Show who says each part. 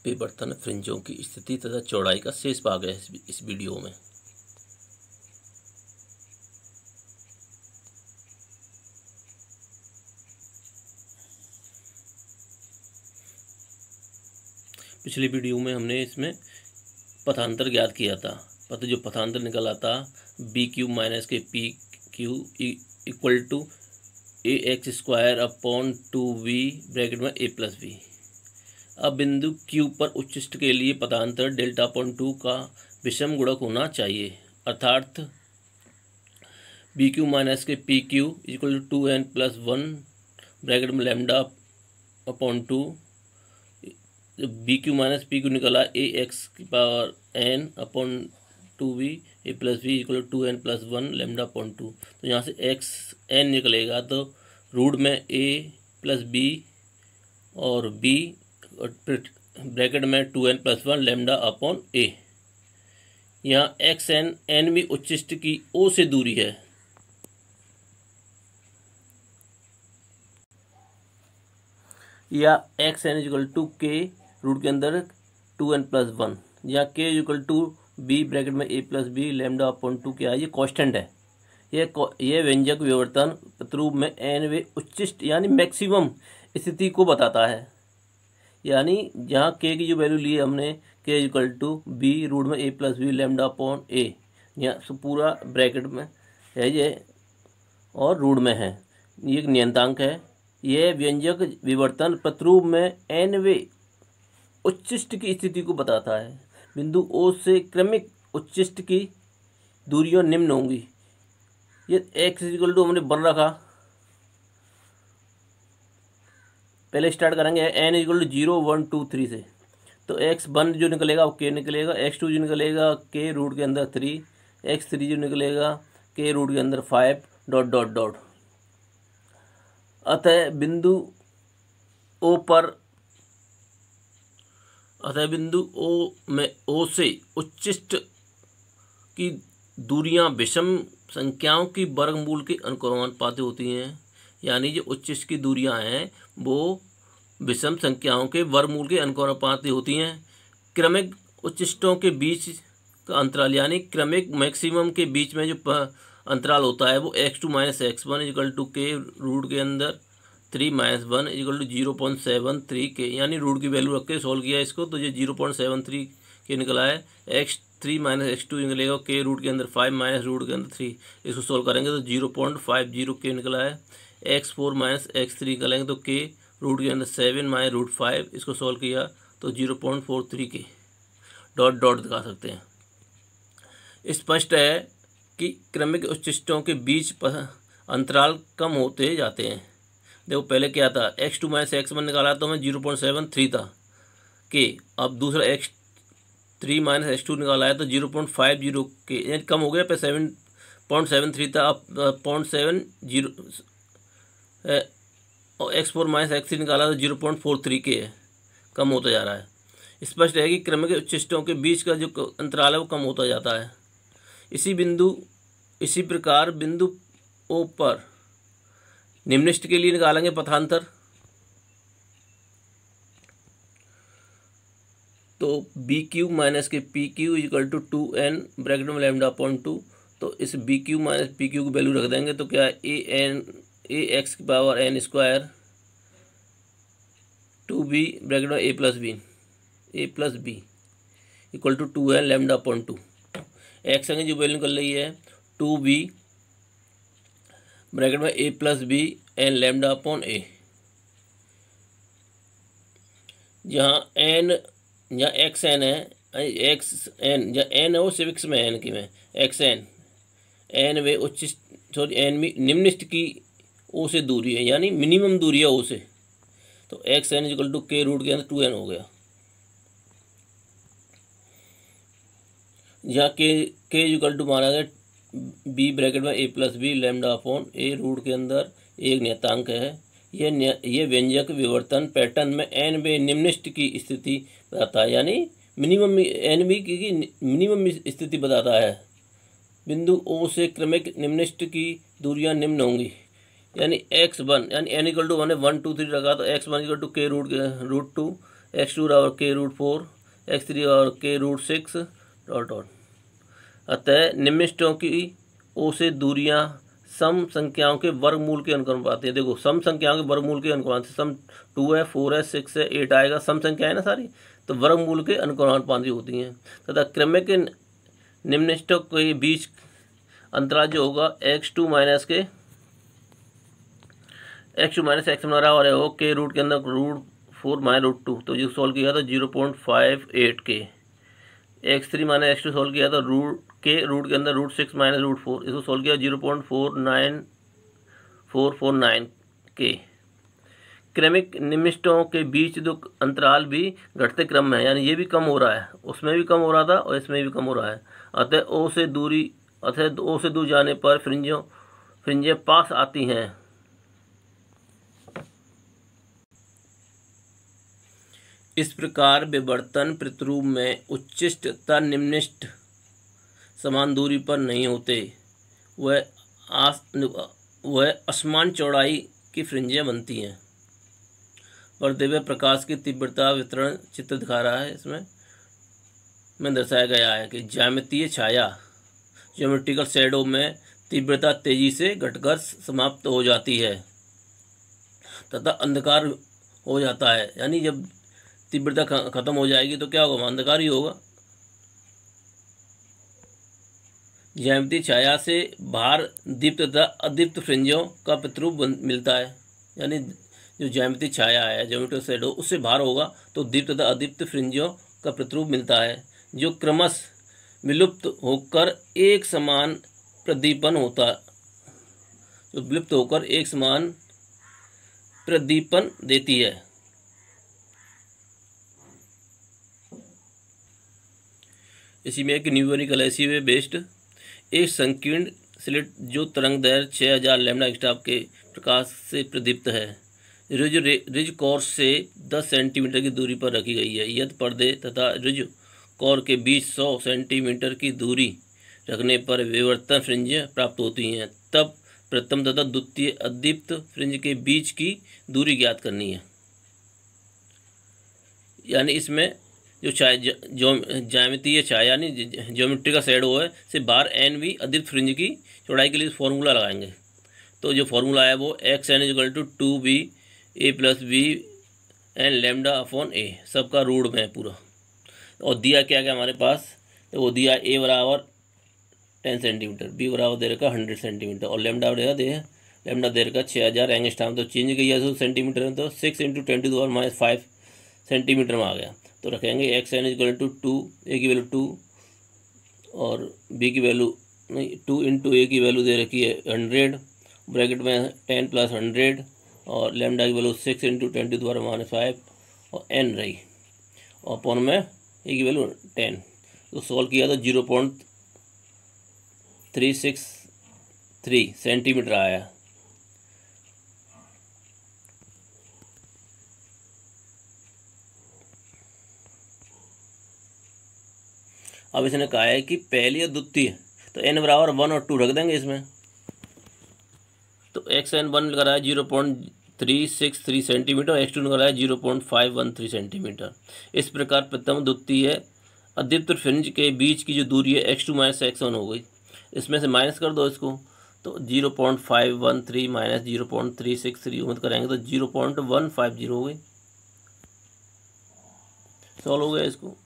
Speaker 1: विवर्तन फ्रिंजों की स्थिति तथा चौड़ाई का शेष भाग है इस वीडियो में। पिछली वीडियो में हमने इसमें पथांतर ज्ञात किया था। जो पथांतर निकला था बी क्यू माइनस के P Q equal to A X square upon 2v bracket में a प्लस बी। अब बिंदु Q पर उच्चिष्ट के लिए पथांतर डेल्टा अपॉन 2 का विषम गुणक होना चाहिए, अर्थात बी क्यू माइनस के P Q equal to 2n plus 1 bracket में lambda upon 2। B Q minus P Q निकला ए एक्स की power n upon 2v A plus B equal to 2n plus 1 lambda upon 2। तो यहाँ से x n निकलेगा तो root में a plus B और b और ब्रैकेट में 2n plus 1 lambda upon a। यहाँ एक्स n n भी उच्चिष्ट की o से दूरी है, या एक्स एन इक्वल टू के रूट के अंदर 2n प्लस 1, या K equal to B bracket में a plus B lambda upon 2 क्या है, ये कांस्टेंट है। यह व्यंजक विवर्तन प्रतिरूप में n वे उच्चिष्ट यानी मैक्सिमम स्थिति को बताता है। यानी जहाँ k की जो वैल्यू ली है हमने k equal to B root में a plus B lambda upon a, यहाँ पूरा ब्रैकेट में है ये और रूट में है, ये एक नियतांक है। यह व्यंजक विवर्तन प्रतिरूप में n वे उच्चिष्ट की स्थिति को बताता है। बिंदु O से क्रमिक उच्चिष्ट की दूरियां निम्न होंगी। ये x इक्वल टू हमने बन रखा, पहले स्टार्ट करेंगे n इक्वल टू 0 1 2 3 से। तो x1 जो निकलेगा वो k निकलेगा, x2 जो निकलेगा k रूट के अंदर 3, x3 जो निकलेगा k रूट के अंदर 5 डॉट डॉट डॉट। अतः बिंदु O में O से उच्चिष्ट की दूरियां विषम संख्याओं की वर्गमूल के अनुक्रमानुपाती होती हैं। यानी जो उच्चिष्ट की दूरियां हैं वो विषम संख्याओं के वर्गमूल के अनुक्रमानुपाती होती हैं। क्रमिक उच्चिष्टों के बीच का अंतराल यानी क्रमिक मैक्सिमम के बीच में जो अंतराल होता है वो x2 minus x1 equal to के रूट के अंदर 3 माइनस 1 इक्वल टू 0.73 के, यानी रूट की वैल्यू रख के सॉल्व किया इसको तो ये 0.73 के निकला है। x3 माइनस x2 निकलेगा के रूट के अंदर 5 माइनस रूट के अंदर 3, इसको सॉल्व करेंगे तो 0.50 के निकला है। x4 माइनस x3 निकलेंगे तो के रूट के अंदर 7 माइनस रूट 5, इसको सॉल्व किया तो 0.43 के डॉट डॉट दिखा सकते हैं। स्पष्ट है कि क्रमिक उच्चिष्टों के बीच अंतराल कम होते जाते हैं। देखो पहले क्या था, x2 माइनस x1 निकाला तो हमें 0.73 था के, अब दूसरा x3 माइनस x2 निकाला है तो 0.50 के, यानी कम हो गया। पे 7.73 था, अब 0.70 और x4 माइनस x3 निकाला तो 0.43 के है, कम होता जा रहा है। स्पष्ट है कि क्रमिक उच्चिष्टों के बीच का जो अंतराल है वो कम होता जाता है। इसी प्रकार बिंदु O पर निम्नलिखित के लिए निकालेंगे पथांतर। तो बी क्यू माइनस के P Q equal to 2n bracket में लैम्डा अपॉन 2। तो इस B Q minus P Q की वैल्यू रख देंगे तो क्या है ए एक्स की power n square 2b bracket में A plus B equal to 2n lambda upon 2। X की जो वैल्यू निकल रही है 2b ब्रैकेट में a plus B N lambda upon a, जहाँ n या एक्स एन है, एक्स एन या एन है वो सिविक्स में एन की में एक्स एन वे उच्चिष्ट एन भी निम्नलिखित की ओ से दूरी है, यानी मिनिमम दूरी है ओ से। तो एक्स एन इक्वल टू के रूट के अंदर 2n हो गया, जहाँ के इक्वल टू माना गया बी ब्रैकेट में a plus B lambda upon a root के अंदर एक नियतांक है। यह व्यंजक विवर्तन पैटर्न में n वे निम्नलिखित की स्थिति बताता है, यानी मिनिमम n बी की मिनिमम स्थिति बताता है। बिंदु O से क्रमिक निम्नलिखित की दूरियां निम्न होंगी, यानी x1 यानी n इक्वल टू 1 1 2 3 रखा तो x1 इक्वल टू के रूट 2, x2 बराबर k√4, x3 बराबर k√6 डॉट डॉट। अतः निम्नलिखितों की ओ से दूरियां सम संख्याओं के वर्गमूल के अनुक्रमानुपाती हैं। देखो सम संख्याओं के वर्गमूल के अनुक्रमानुपाती, सम 2 है, 4 है, 6 है, 8 आएगा, सम संख्या है ना सारी, तो वर्गमूल के अनुक्रमानुपाती होती हैं। तथा क्रमिक निम्नलिखितों के बीच अंतराल जो होगा x2 माइनस x1 बराबर है के रूट के अंदर √4 माइनस √2, तो जो सॉल्व किया था 0.58 के। x3 माइनस x2 सॉल्व किया था रूट के अंदर √6 माइनस √4, इसको सॉल्व किया 0.49449 के। क्रमिक निम्नलिखितों के बीच जो अंतराल भी घटते क्रम में है, यानी ये भी कम हो रहा है, उसमें भी कम हो रहा था और इसमें भी कम हो रहा है। अतः ओ से दूर जाने पर फ्रिंजें पास आती हैं। इस प्रकार विवर्तन प्रतिरूप में उच्चिष्ट तथा निम्नलिखित समान दूरी पर नहीं होते, वह असमान चौड़ाई की फ्रिंजें बनती हैं। बढ़ते हुए प्रकाश की तीव्रता वितरण चित्र दिखा रहा है, इसमें दर्शाया गया है कि ज्यामितीय छाया ज्योमेट्रिकल शैडो में तीव्रता तेजी से घटकर समाप्त हो जाती है तथा अंधकार हो जाता है। यानी जब तीव्रता खत्म हो जाएगी तो क्या होगा, अंधकार ही होगा। ज्यामितीय छाया से बाहर दीप्त तथा अदीप्त फ्रिंजों का प्रतिरूप मिलता है। यानी जो ज्यामितीय छाया है, ज्योमेट्रिकल शैडो, उससे बाहर होगा तो दीप्त तथा अदीप्त फ्रिंजों का प्रतिरूप मिलता है, जो क्रमश विलुप्त होकर एक समान प्रदीपन देती है। इसी में एक न्यूमेरिकल ऐसी बेस्ड एक संकीर्ण स्लिट जो तरंग दैर्घ्य 6000 लैम्डा स्टाफ के प्रकाश से प्रदीप्त है, रिज कोर से 10 सेंटीमीटर की दूरी पर रखी गई है। यदि पर्दे तथा रिज कोर के बीच 100 सेंटीमीटर की दूरी रखने पर विवर्तन फ्रिंज प्राप्त होती हैं, तब प्रथम तथा द्वितीय अदीप्त फ्रिंज के बीच की दूरी ज्ञात करनी है। यानी इसमें जो ज्यामितीय छाया यानी ज्योमेट्रिकल शैडो है से बाहर एन वी अदीप्त फ्रिंज की चौड़ाई के लिए फॉर्मूला लगाएंगे। तो जो फॉर्मूला है वो xn = 2b a + b N lambda upon a, सबका रूट में है पूरा। और दिया क्या क्या हमारे पास, तो वो दिया a बराबर 10 सेंटीमीटर, b बराबर दे रखा 100 सेंटीमीटर और लैम्डा दे रखा 6000 एंगस्ट्रॉम। तो चेंज किया तो सेंटीमीटर में, तो 6 × 10⁻⁵ सेंटीमीटर में आ गया। तो रखेंगे xn = 2, a की वैल्यू 2 और b की वैल्यू 2 × a की वैल्यू दे रखी है 100, ब्रैकेट में 10 + 100 और लैम्डा की वैल्यू 6 × 10⁻⁵ और n रही और अपॉन में a की वैल्यू 10। तो सॉल्व किया तो 0.363 सेंटीमीटर आया। अब इसने कहा है कि पहली और द्वितीय, तो n बराबर 1 और 2 रख देंगे इसमें। तो xn1 लगा रहा है 0.363 सेंटीमीटर, x2 लगा रहा है 0.513 सेंटीमीटर। इस प्रकार प्रथम द्वितीय अदीप्त फ्रिंज के बीच की जो दूरी है x2 - x1 हो गई। इसमें से माइनस कर दो इसको, तो 0.513 - 0.363 मत करेंगे तो 0.150 हो गई। सॉल्व हो गया इसको।